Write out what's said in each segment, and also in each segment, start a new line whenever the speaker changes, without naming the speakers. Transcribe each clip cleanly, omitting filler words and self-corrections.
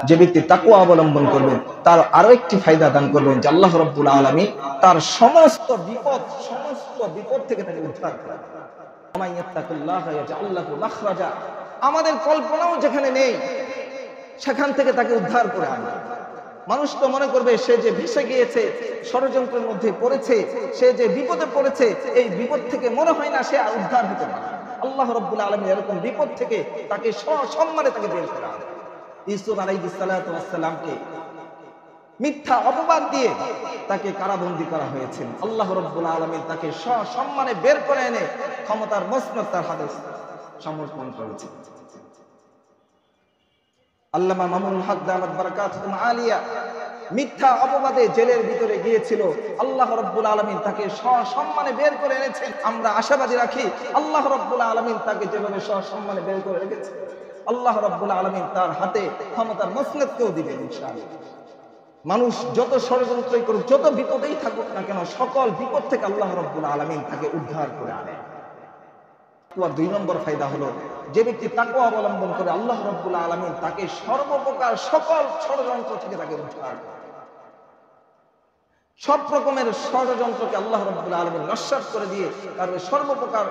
যে ব্যক্তি তাকওয়া অবলম্বন করবেন তার আরো একটি ফায়দা দান করবেন যে আল্লাহ রাব্বুল আলামিন তার সমস্ত বিপদ থেকে তাকে উদ্ধার করবেন। ওয়া ইয়াত্তাকুল্লাহা ইয়াজআল লাহু মাখরাজা, আমাদের কল্পনাও যেখানে নেই সেখান থেকে তাকে উদ্ধার করে আনবে। মানুষ তো মনে করবে সে যে ভেসে গিয়েছে, ষড়যন্ত্রের মধ্যে পড়েছে, সে যে বিপদে পড়েছে, এই বিপদ থেকে মনে হয় না সে আর উদ্ধার হতে পারে। আল্লাহ রাব্বুল আলামিন এরকম বিপদ থেকে তাকে সসম্মানে তাকে বের করে আনবে। ইউসুফ আলাইহিস সালাতু ওয়াস সালামকে মিথ্যা অপবাদ দিয়ে তাকে কারাবন্দী করা হয়েছিল। আল্লাহ রাব্বুল আলামিন তাকে সসম্মানে বের করে এনে ক্ষমতার মসনদ তার হাতে সমর্পণ করেছেন। আল্লামা মামুনুল হক দামাত বারাকাতুহুম আলিয়া মিথ্যা অপবাদে জেলের ভিতরে গিয়েছিল, আল্লাহ রাব্বুল আলামিন তাকে সসম্মানে বের করে এনেছেন। আমরা আশাবাদী রাখি আল্লাহ রাব্বুল আলামিন তাকে যেভাবে সসম্মানে বের করে রেখেছেন, আল্লাহ রাব্বুল আলামিন তার হাতে ক্ষমতার মসনদকেও দিবেন ইনশাআল্লাহ। মানুষ যত ষড়যন্ত্রই করুক, যত বিপদেই থাকুক না কেন, সকল বিপদ থেকে আল্লাহ রাব্বুল আলামিন তাকে উদ্ধার করে আনেন। তাকওয়ার ২ নম্বর ফায়দা হলো যে ব্যক্তি তাকওয়া অবলম্বন করে আল্লাহ রাব্বুল আলামিন তাকে সর্বপ্রকার সকল ষড়যন্ত্র থেকে তাকে উদ্ধার করে। সব রকমের ষড়যন্ত্রকে আল্লাহ রাব্বুল আলামিন নস্যাৎ করে দিয়ে তার সর্বপ্রকার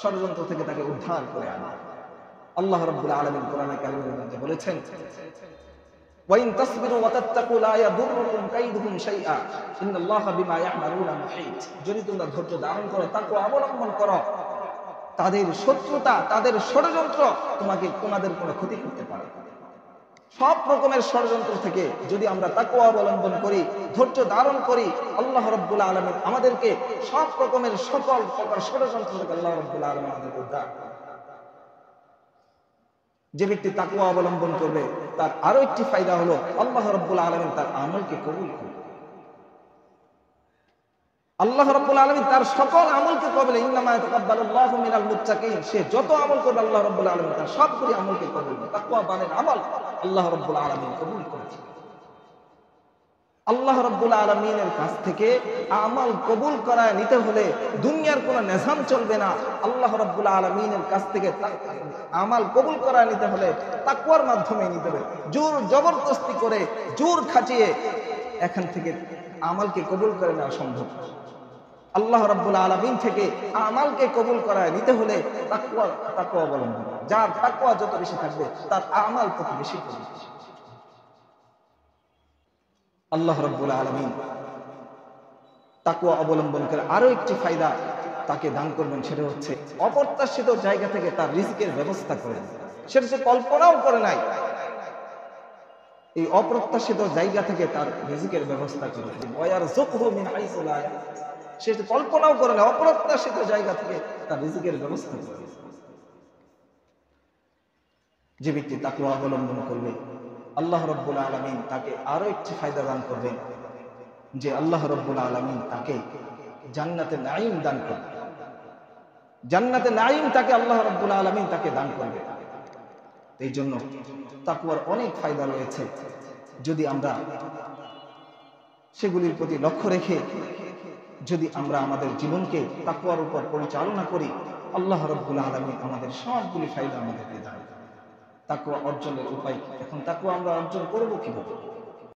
ষড়যন্ত্র থেকে তাকে উদ্ধার করে আনেন। আল্লাহ রাব্বুল আলামিন কোরআনে কারীমের মধ্যে বলেছেন, ওয়া ইন তাসবিরু ওয়া তাত্তাকু লা ইয়াদুররুকুম কাইদুহুম শাইআ ইন্নাল্লাহা বিমা ইয়া'মালুনা মুহীত। যদি তোমরা ধৈর্য ধারণ করো, তাকওয়া অবলম্বন করো, তাদের শত্রুতা, তাদের ষড়যন্ত্র তোমাদের কোনো ক্ষতি করতে পারে না। সব রকমের ষড়যন্ত্র থেকে যদি আমরা তাকওয়া অবলম্বন করি, ধৈর্য ধারণ করি, আল্লাহ রাব্বুল আলামিন আমাদেরকে সব রকমের সকল প্রকার ষড়যন্ত্র থেকে আল্লাহ রাব্বুল আলামিন আমাদেরকে উদ্ধার করবেন। যে ব্যক্তি তাকওয়া অবলম্বন করবে তার আরো একটি ফায়দা হলো আল্লাহ রাব্বুল আলামিন তার আমলকে কবুল করবেন। আল্লাহ রাব্বুল আলামিন তার সকল আমলকে কবুল, ইন্নামা ইয়াতাকাব্বালুল্লাহু মিনাল মুত্তাকিন, সে যত আমল করবে আল্লাহ রাব্বুল আলামিন তার সবগুলি আমলকে কবুল করবেন। তাকওয়া বানের আমল আল্লাহ রাব্বুল আলামিন কবুল করেছেন। আল্লাহ রাব্বুল আলামিনের কাছ থেকে আমল কবুল করায় নিতে হলে দুনিয়ার কোনো নিজাম চলবে না। আল্লাহ রাব্বুল আলামিনের কাছ থেকে আমল কবুল করায় নিতে হলে তাকওয়ার মাধ্যমে নিতে হবে। জোর জবরদস্তি করে, জোর খাটিয়ে এখান থেকে আমলকে কবুল করে নেওয়া সম্ভব। আল্লাহ রাব্বুল আলামিন থেকে আমলকে কবুল করায় নিতে হলে তাকওয়া অবলম্বন। যার তাকওয়া যত বেশি থাকবে তার আমল তত বেশি করবে। আল্লাহ রাব্বুল আলামিন তাকওয়া অবলম্বন করে আরো একটি ফায়দা তাকে দান করবেন, সেটা হচ্ছে অপ্রত্যাশিত জায়গা থেকে তার রিজিকের ব্যবস্থা করে দেন। সেটা সে কল্পনাও করে নাই, এই অপ্রত্যাশিত জায়গা থেকে তার রিজিকের ব্যবস্থা করে দেন। ওয়ারযুকহু মিন হাইসু লা ইয়াহতাসিব, সে কল্পনাও করে না, অপ্রত্যাশিত জায়গা থেকে তার রিজিকের ব্যবস্থা করে দেন। যে ব্যক্তি তাকওয়া অবলম্বন করবে আল্লাহ রাব্বুল আলামিন তাকে আরো একটি ফায়দা দান করবেন, যে আল্লাহ রাব্বুল আলামিন তাকে জান্নাতে নাঈম দান করবেন। জান্নাতে নাঈম তাকে আল্লাহ রাব্বুল আলামিন তাকে দান করবে। এই জন্য তাকওয়ার অনেক ফায়দা রয়েছে। যদি আমরা সেগুলির প্রতি লক্ষ্য রেখে যদি আমরা আমাদের জীবনকে তাকওয়ার উপর পরিচালনা করি, আল্লাহ রাব্বুল আলামিন আমাদের সবগুলি ফায়দা আমাদেরকে দেন। তাকওয়া অর্জনের উপায়, এখন তাকওয়া আমরা অর্জন করব কিভাবে?